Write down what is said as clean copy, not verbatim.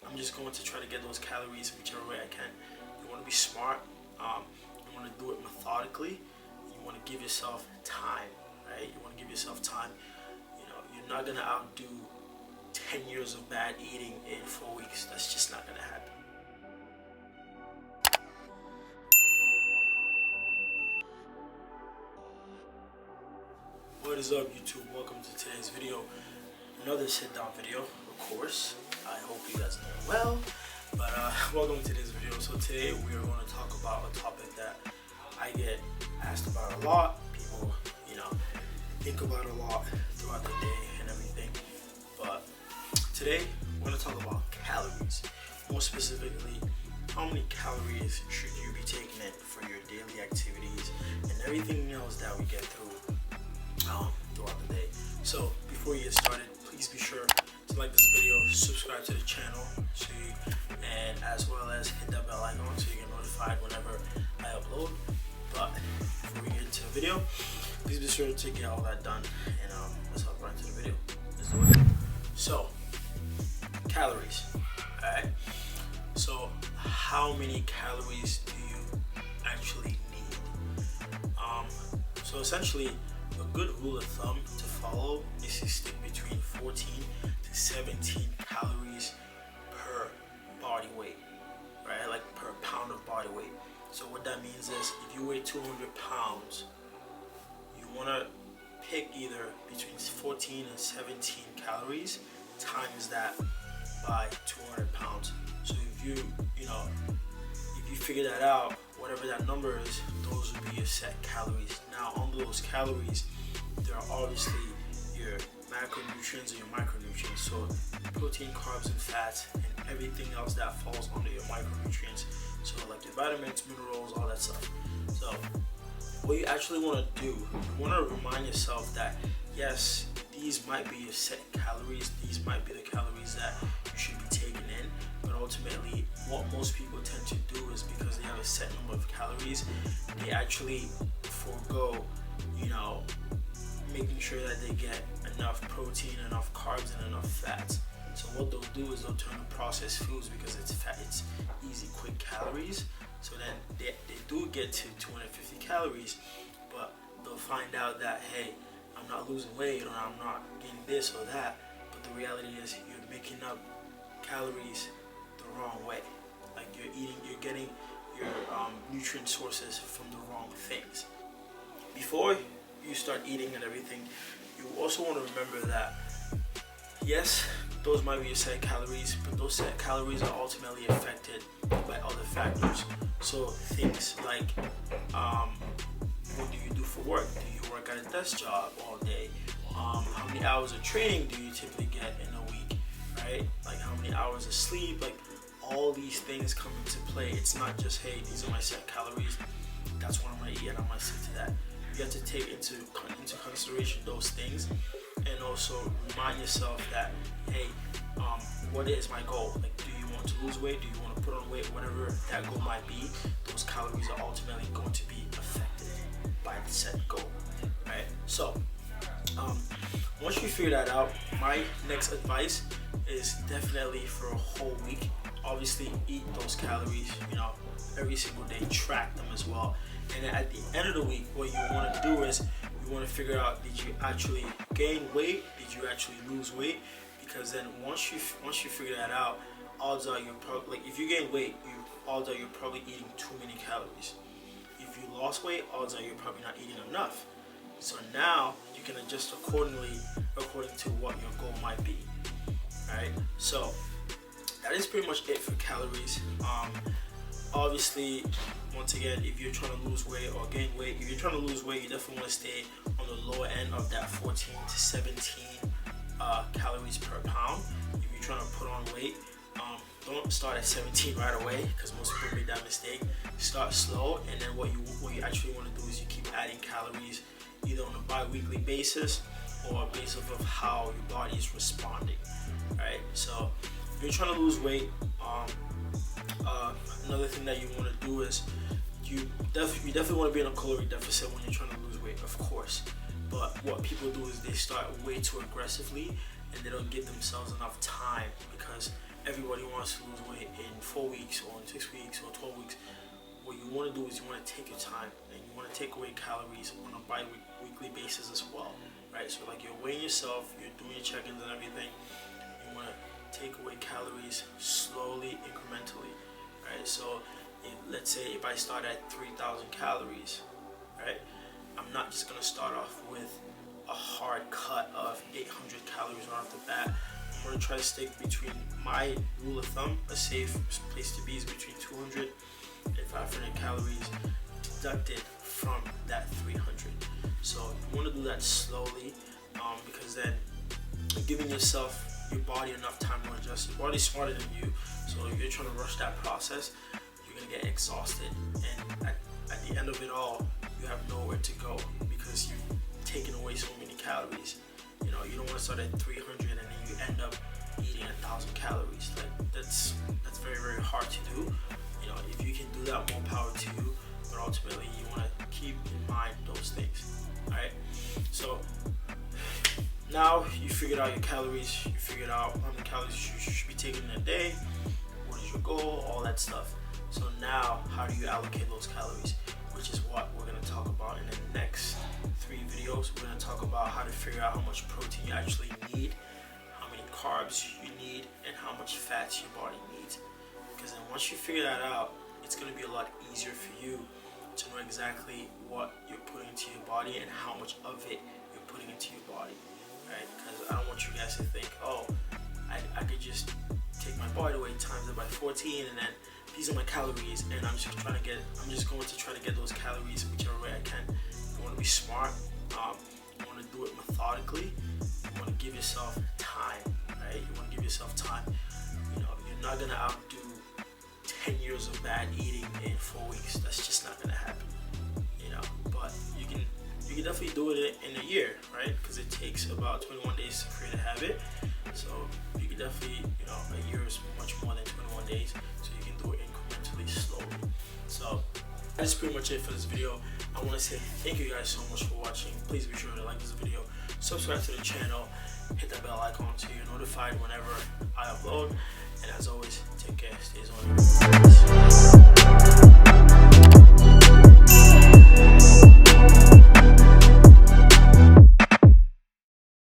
I'm just going to try to get those calories whichever way I can. You want to be smart. You want to do it methodically. You want to give yourself time, right? You want to give yourself time. You're not gonna outdo 10 years of bad eating in 4 weeks. That's just not gonna happen. What is up, YouTube? Welcome to today's video. Another sit-down video, of course. I hope you guys are doing well. But welcome to this video. So today we are going to talk about a topic that I get asked about a lot. People, think about a lot throughout the day and everything. But today we're going to talk about calories. More specifically, how many calories should you be taking in for your daily activities and everything else that we get through throughout the day. So before you get started, please be sure to like this video, subscribe to the channel, and as well as hit that bell icon so you get notified whenever I upload. But before we get into the video, please be sure to get all that done, and let's hop right into the video. Let's do it. So, calories. Alright. So, how many calories do you actually need? So essentially, a good rule of thumb to follow is to stick between 14 to 17 calories per body weight, right? Like per pound of body weight. So what that means is if you weigh 200 pounds, you want to pick either between 14 and 17 calories times that by 200 pounds. So if you figure that out, whatever that number is, those would be your set calories. Now, under those calories, there are obviously your macronutrients and your micronutrients. So protein, carbs, and fats, and everything else that falls under your micronutrients. So like your vitamins, minerals, all that stuff. So what you actually want to do, you want to remind yourself that yes, these might be your set calories. These might be the calories that you should be taking in. But ultimately, what most people tend to do is because they have a set number of calories, they actually forego, making sure that they get enough protein, enough carbs, and enough fats. So what they'll do is they'll turn to processed foods because it's fat, it's easy, quick calories. So then they do get to 250 calories, but they'll find out that, hey, I'm not losing weight or I'm not getting this or that. But the reality is you're making up calories the wrong way. Like you're getting your nutrient sources from the wrong things. Before you start eating and everything, you also want to remember that yes, those might be your set calories, but those set calories are ultimately affected by other factors. So things like what do you do for work? Do you work at a desk job all day? How many hours of training do you typically get in a week? Right? Like how many hours of sleep? Like all these things come into play. It's not just, hey, these are my set calories, that's what I'm gonna eat and I'm gonna stick to that. You have to take into consideration those things, and also remind yourself that, hey, what is my goal? Like, do you want to lose weight? Do you want to put on weight? Whatever that goal might be, those calories are ultimately going to be affected by the set goal, right? So, once you figure that out, my next advice is definitely for a whole week. Obviously, eat those calories, every single day. Track them as well. And then at the end of the week, what you want to do is you want to figure out, did you actually gain weight? Did you actually lose weight? Because then once you figure that out, odds are you're probably, like if you gain weight, odds are you're probably eating too many calories. If you lost weight, odds are you're probably not eating enough. So now you can adjust accordingly according to what your goal might be. Alright, so that is pretty much it for calories. Obviously, once again, if you're trying to lose weight or gain weight, if you're trying to lose weight, you definitely want to stay on the lower end of that 14 to 17 calories per pound. If you're trying to put on weight, don't start at 17 right away, because most people make that mistake. Start slow, and then what you actually want to do is you keep adding calories either on a bi-weekly basis or a basis of how your body is responding. Right? So if you're trying to lose weight, another thing that you want to do is you definitely want to be in a calorie deficit when you're trying to lose weight, of course. But what people do is they start way too aggressively and they don't give themselves enough time, because everybody wants to lose weight in 4 weeks or in 6 weeks or 12 weeks. What you want to do is you want to take your time and you want to take away calories on a bi-weekly basis as well, right? So like you're weighing yourself, you're doing your check-ins and everything. You want to take away calories slowly, incrementally, right? So let's say if I start at 3,000 calories, right? I'm not just going to start off with a hard cut of 800 calories right off the bat. I'm going to try to stick between, my rule of thumb, a safe place to be is between 200 and 500 calories deducted from that 300. So you want to do that slowly, because then you're giving your body enough time to adjust. Your body's smarter than you, so if you're trying to rush that process, you're going to get exhausted, and at the end of it all, you have nowhere to go because you've taken away so many calories. You know, you don't want to start at 300 and then you end up eating 1,000 calories. Like that's very, very hard to do. You know, if you can do that, more power to you. But ultimately, you want to keep in mind those things. All right. So now you figured out your calories. You figured out how many calories you should be taking in a day. What is your goal? All that stuff. So now, how do you allocate those calories? Which is what we're going to talk about in the next 3 videos. We're going to talk about how to figure out how much protein you actually need, how many carbs you need, and how much fats your body needs. Because then once you figure that out, it's going to be a lot easier for you to know exactly what you're putting into your body and how much of it you're putting into your body, right? Because I don't want you guys to think, oh, I could just take my body weight times it by 14 and then these are my calories, and I'm just going to try to get those calories whichever way I can. You want to be smart. You want to do it methodically. You want to give yourself time, right? You want to give yourself time. You know, you're not going to outdo 10 years of bad eating in 4 weeks. That's just not going to happen. You know, but you can definitely do it in a year, right? Because it takes about 21 days for you to have it. So you can definitely, you know, a year is much more than 21 days. So you can do it incrementally, slowly. So that's pretty much it for this video. I want to say thank you guys so much for watching. Please be sure to like this video, subscribe to the channel, hit that bell icon so you're notified whenever I upload. And as always, take care, stay zoned.